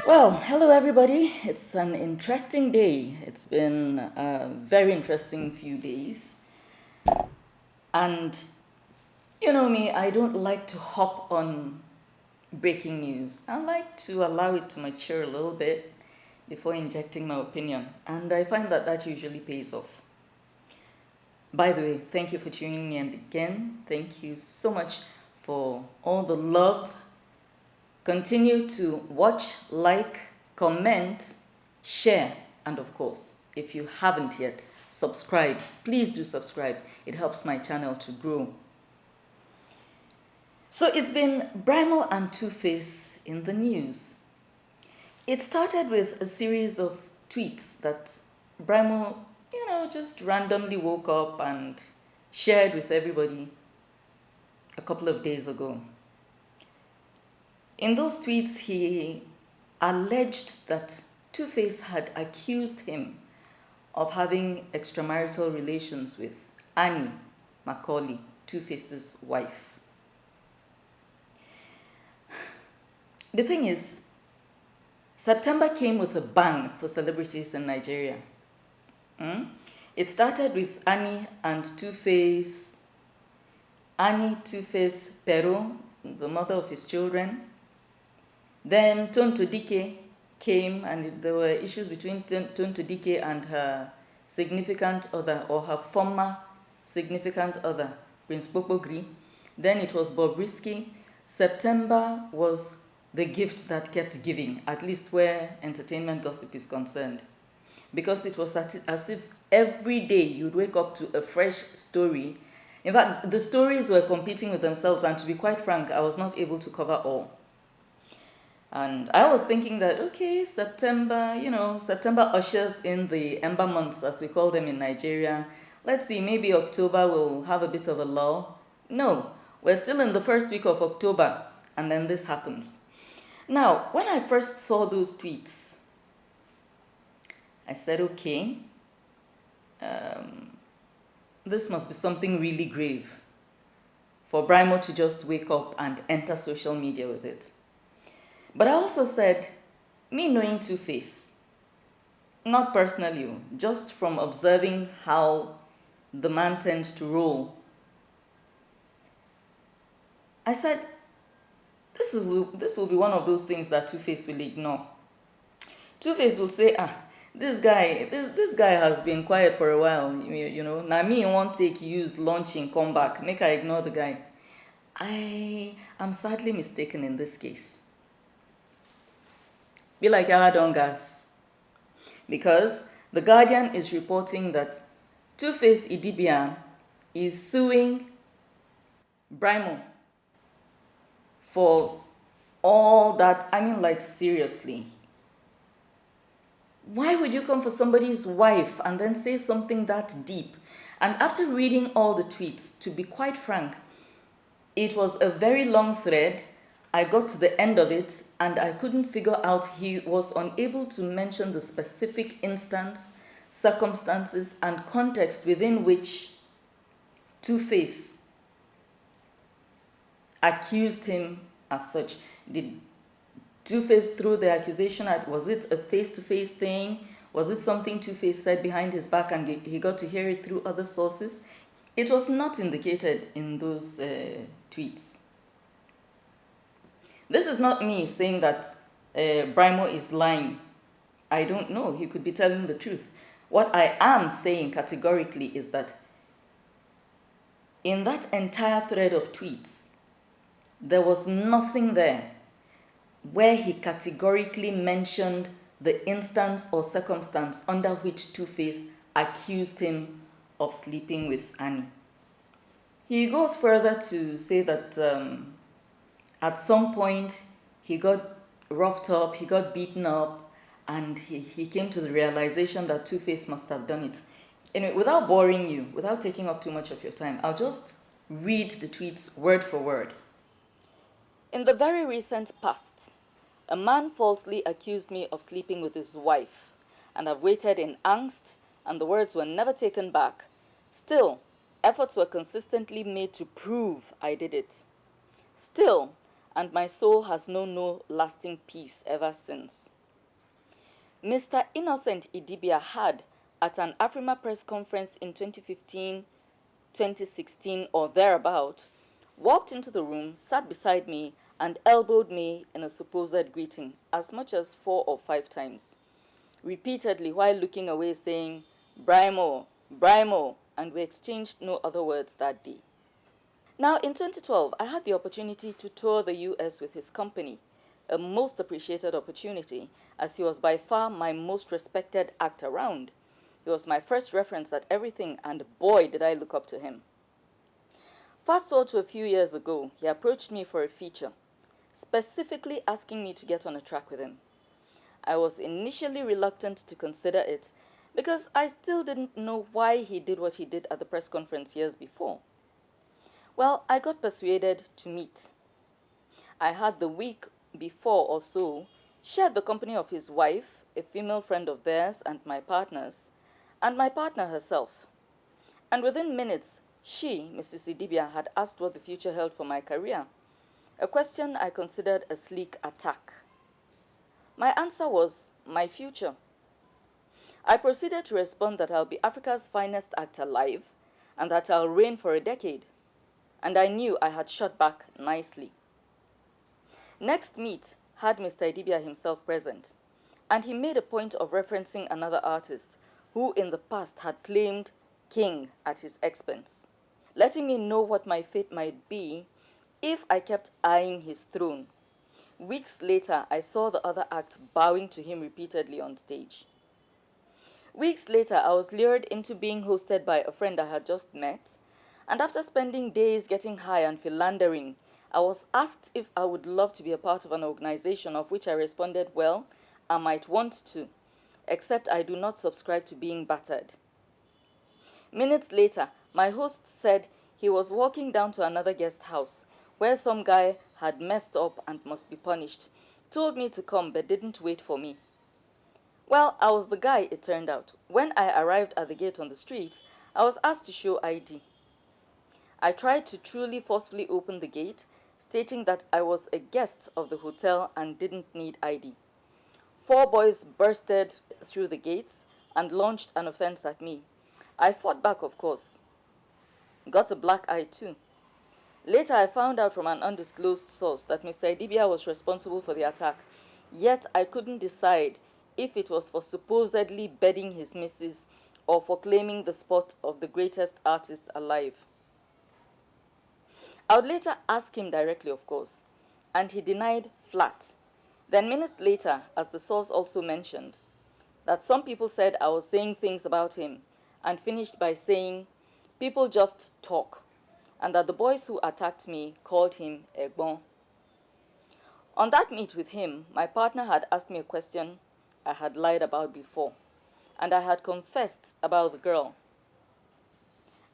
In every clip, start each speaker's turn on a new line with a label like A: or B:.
A: Well, hello everybody. It's an interesting day. It's been a very interesting few days. And you know me, I don't like to hop on breaking news. I like to allow it to mature a little bit before injecting my opinion. And I find that that usually pays off. By the way, thank you for tuning in again. Thank you so much for all the love. Continue to watch, like, comment, share, and of course, if you haven't yet, subscribe. Please do subscribe. It helps my channel to grow. So it's been Brymo and Two-Face in the news. It started with a series of tweets that Brymo, just randomly woke up and shared with everybody a couple of days ago. In those tweets, he alleged that Two-Face had accused him of having extramarital relations with Annie Macaulay, Two-Face's wife. The thing is, September came with a bang for celebrities in Nigeria. It started with Annie and Two-Face, Annie Two-Face Pero, the mother of his children. Then Tonto Dike came, and there were issues between Tonto Dike and her significant other, or her former significant other, Prince Popogri. Then it was Bobrisky. September was the gift that kept giving, at least where entertainment gossip is concerned. Because it was as if every day you'd wake up to a fresh story. In fact, the stories were competing with themselves, and to be quite frank, I was not able to cover all. And I was thinking that, okay, September, September ushers in the ember months, as we call them in Nigeria. Let's see, maybe October will have a bit of a lull. No, we're still in the first week of October, and then this happens. Now, when I first saw those tweets, I said, okay, this must be something really grave for Brymo to just wake up and enter social media with it. But I also said, me knowing Two-Face, not personally, just from observing how the man tends to roll, I said, this will be one of those things that Two-Face will ignore. Two-Face will say, this guy has been quiet for a while, now me won't take use, launching, come back, make I ignore the guy. I am sadly mistaken in this case. Be like Aradongas. Because the Guardian is reporting that Two-Face Idibia is suing Brymo for all that. I mean, like, seriously. Why would you come for somebody's wife and then say something that deep? And after reading all the tweets, to be quite frank, it was a very long thread. I got to the end of it and I couldn't figure out, he was unable to mention the specific instance, circumstances, and context within which Two-Face accused him as such. Did Two-Face throw the accusation at, was it a face-to-face thing? Was it something Two-Face said behind his back and he got to hear it through other sources? It was not indicated in those tweets. This is not me saying that Brymo is lying. I don't know. He could be telling the truth. What I am saying categorically is that in that entire thread of tweets, there was nothing there where he categorically mentioned the instance or circumstance under which Two-Face accused him of sleeping with Annie. He goes further to say that at some point he got roughed up, he got beaten up, and he came to the realization that Two-Face must have done it. Anyway, without boring you, without taking up too much of your time, I'll just read the tweets word for word. In the very recent past, a man falsely accused me of sleeping with his wife, and I've waited in angst, and the words were never taken back. Still, efforts were consistently made to prove I did it. Still, and my soul has known no lasting peace ever since. Mr. Innocent Idibia had, at an Afrima press conference in 2015, 2016 or thereabout, walked into the room, sat beside me, and elbowed me in a supposed greeting as much as 4 or 5 times, repeatedly while looking away saying, Brymo, Brymo, and we exchanged no other words that day. Now, in 2012, I had the opportunity to tour the US with his company, a most appreciated opportunity, as he was by far my most respected act around. He was my first reference at everything, and boy, did I look up to him. Fast forward to a few years ago, he approached me for a feature, specifically asking me to get on a track with him. I was initially reluctant to consider it because I still didn't know why he did what he did at the press conference years before. Well, I got persuaded to meet. I had the week before or so shared the company of his wife, a female friend of theirs and my partner's, and my partner herself. And within minutes, she, Mrs. Idibia, had asked what the future held for my career, a question I considered a sleek attack. My answer was my future. I proceeded to respond that I'll be Africa's finest actor alive and that I'll reign for a decade. And I knew I had shot back nicely. Next meet had Mr. Idibia himself present, and he made a point of referencing another artist who in the past had claimed king at his expense, letting me know what my fate might be if I kept eyeing his throne. Weeks later, I saw the other act bowing to him repeatedly on stage. Weeks later, I was lured into being hosted by a friend I had just met, and after spending days getting high and philandering, I was asked if I would love to be a part of an organization, of which I responded, well, I might want to, except I do not subscribe to being battered. Minutes later, my host said he was walking down to another guest house where some guy had messed up and must be punished, told me to come but didn't wait for me. Well, I was the guy, it turned out. When I arrived at the gate on the street, I was asked to show ID. I tried to truly forcefully open the gate, stating that I was a guest of the hotel and didn't need ID. 4 boys bursted through the gates and launched an offense at me. I fought back, of course. Got a black eye too. Later, I found out from an undisclosed source that Mr. Idibia was responsible for the attack, yet I couldn't decide if it was for supposedly bedding his missus or for claiming the spot of the greatest artist alive. I would later ask him directly, of course, and he denied flat. Then minutes later, as the source also mentioned, that some people said I was saying things about him, and finished by saying, people just talk, and that the boys who attacked me called him Egbon. On that meet with him, my partner had asked me a question I had lied about before, and I had confessed about the girl.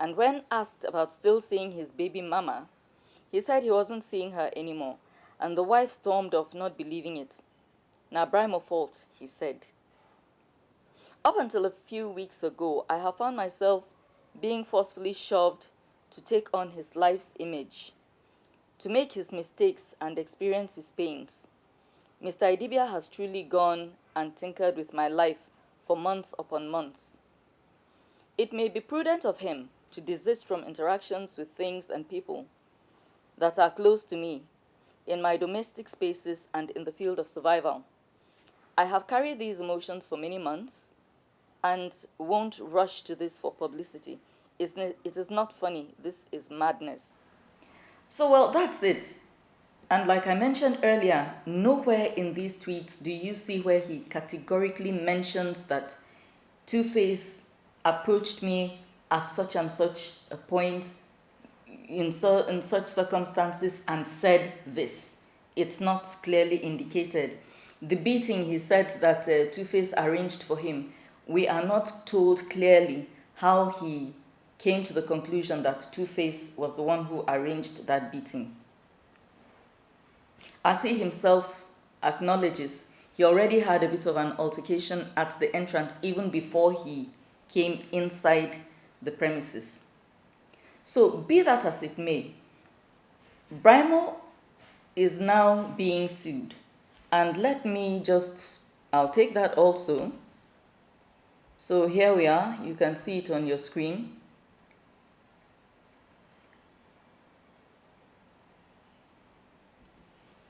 A: And when asked about still seeing his baby mama, he said he wasn't seeing her anymore, and the wife stormed off, not believing it. Now, Brymo fault, he said. Up until a few weeks ago, I have found myself being forcefully shoved to take on his life's image, to make his mistakes and experience his pains. Mr. Idibia has truly gone and tinkered with my life for months upon months. It may be prudent of him to desist from interactions with things and people that are close to me, in my domestic spaces and in the field of survival. I have carried these emotions for many months and won't rush to this for publicity. It is not funny. This is madness. So, well, that's it. And like I mentioned earlier, nowhere in these tweets do you see where he categorically mentions that Two-Face approached me at such and such a point in such circumstances and said this. It's not clearly indicated. The beating, he said that Two-Face arranged for him. We are not told clearly how he came to the conclusion that Two-Face was the one who arranged that beating. As he himself acknowledges, he already had a bit of an altercation at the entrance even before he came inside the premises. So, be that as it may, Brymo is now being sued. And let me just I'll take that also. So here we are. You can see it on your screen.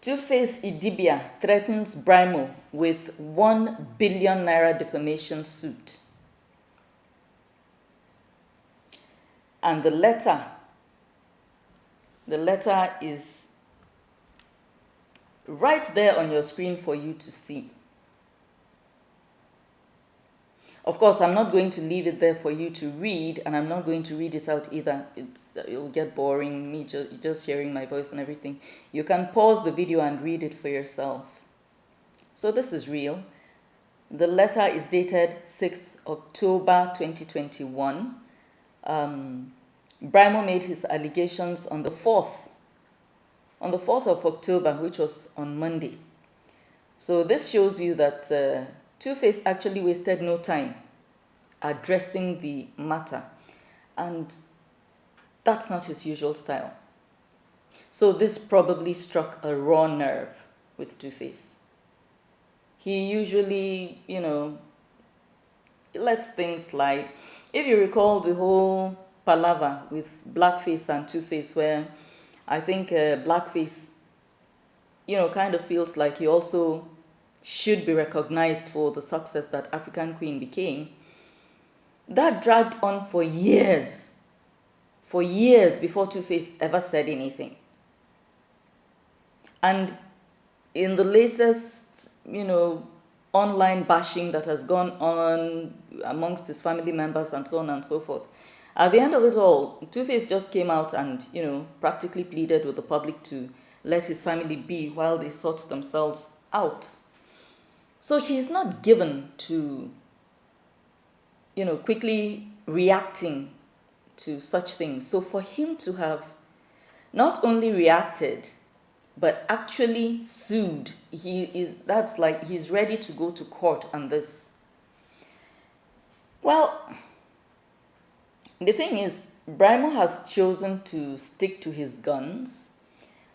A: Two-Face Idibia threatens Brymo with 1 billion naira defamation suit. And the letter is right there on your screen for you to see. Of course, I'm not going to leave it there for you to read, and I'm not going to read it out either. It'll get boring, me just hearing my voice and everything. You can pause the video and read it for yourself. So this is real. The letter is dated 6th October 2021. Brymo made his allegations on the 4th of October, which was on Monday. So this shows you that Two-Face actually wasted no time addressing the matter, and that's not his usual style. So this probably struck a raw nerve with Two-Face. He usually, lets things slide. If you recall the whole palaver with Blackface and Two-Face, where I think Blackface, kind of feels like he also should be recognized for the success that African Queen became. That dragged on for years before Two-Face ever said anything. And in the latest, online bashing that has gone on amongst his family members and so on and so forth, at the end of it all, Two-Face just came out and, practically pleaded with the public to let his family be while they sort themselves out. So he's not given to, quickly reacting to such things. So for him to have not only reacted, but actually sued, that's like he's ready to go to court on this. Well, the thing is, Brymo has chosen to stick to his guns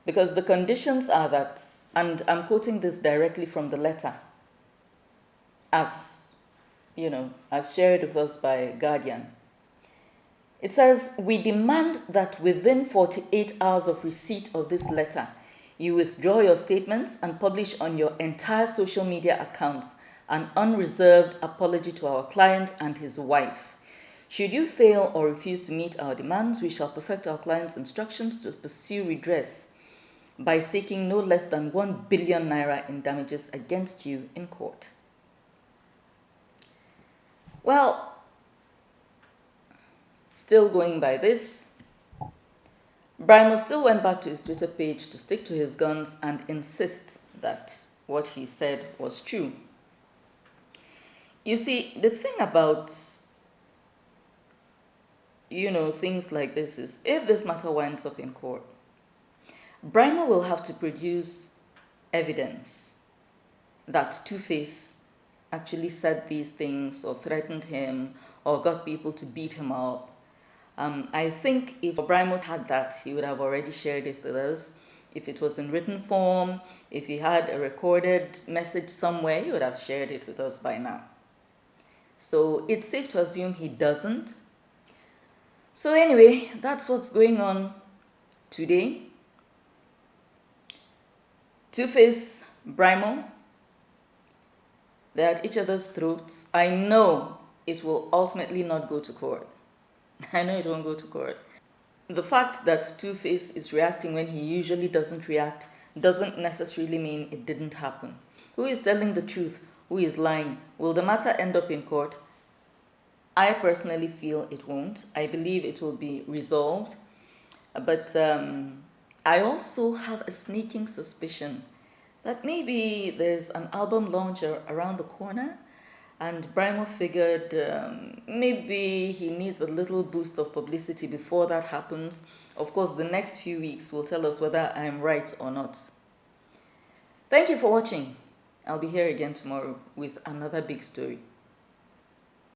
A: because the conditions are that, and I'm quoting this directly from the letter, as shared with us by Guardian. It says, "We demand that within 48 hours of receipt of this letter, you withdraw your statements and publish on your entire social media accounts an unreserved apology to our client and his wife. Should you fail or refuse to meet our demands, we shall perfect our client's instructions to pursue redress by seeking no less than 1 billion naira in damages against you in court." Well, still going by this, Brymo still went back to his Twitter page to stick to his guns and insist that what he said was true. You see, the thing about, things like this is, if this matter winds up in court, Brymo will have to produce evidence that Two-Face actually said these things or threatened him or got people to beat him up. I think if Brymo had that, he would have already shared it with us. If it was in written form, if he had a recorded message somewhere, he would have shared it with us by now. So it's safe to assume he doesn't. So anyway, that's what's going on today. Two-Face, Brymo, they're at each other's throats. I know it will ultimately not go to court. I know it won't go to court. The fact that Two-Face is reacting when he usually doesn't react doesn't necessarily mean it didn't happen. Who is telling the truth? Who is lying? Will the matter end up in court? I personally feel it won't. I believe it will be resolved. But I also have a sneaking suspicion that maybe there's an album launch around the corner, and Brymo figured maybe he needs a little boost of publicity before that happens. Of course, the next few weeks will tell us whether I'm right or not. Thank you for watching. I'll be here again tomorrow with another big story.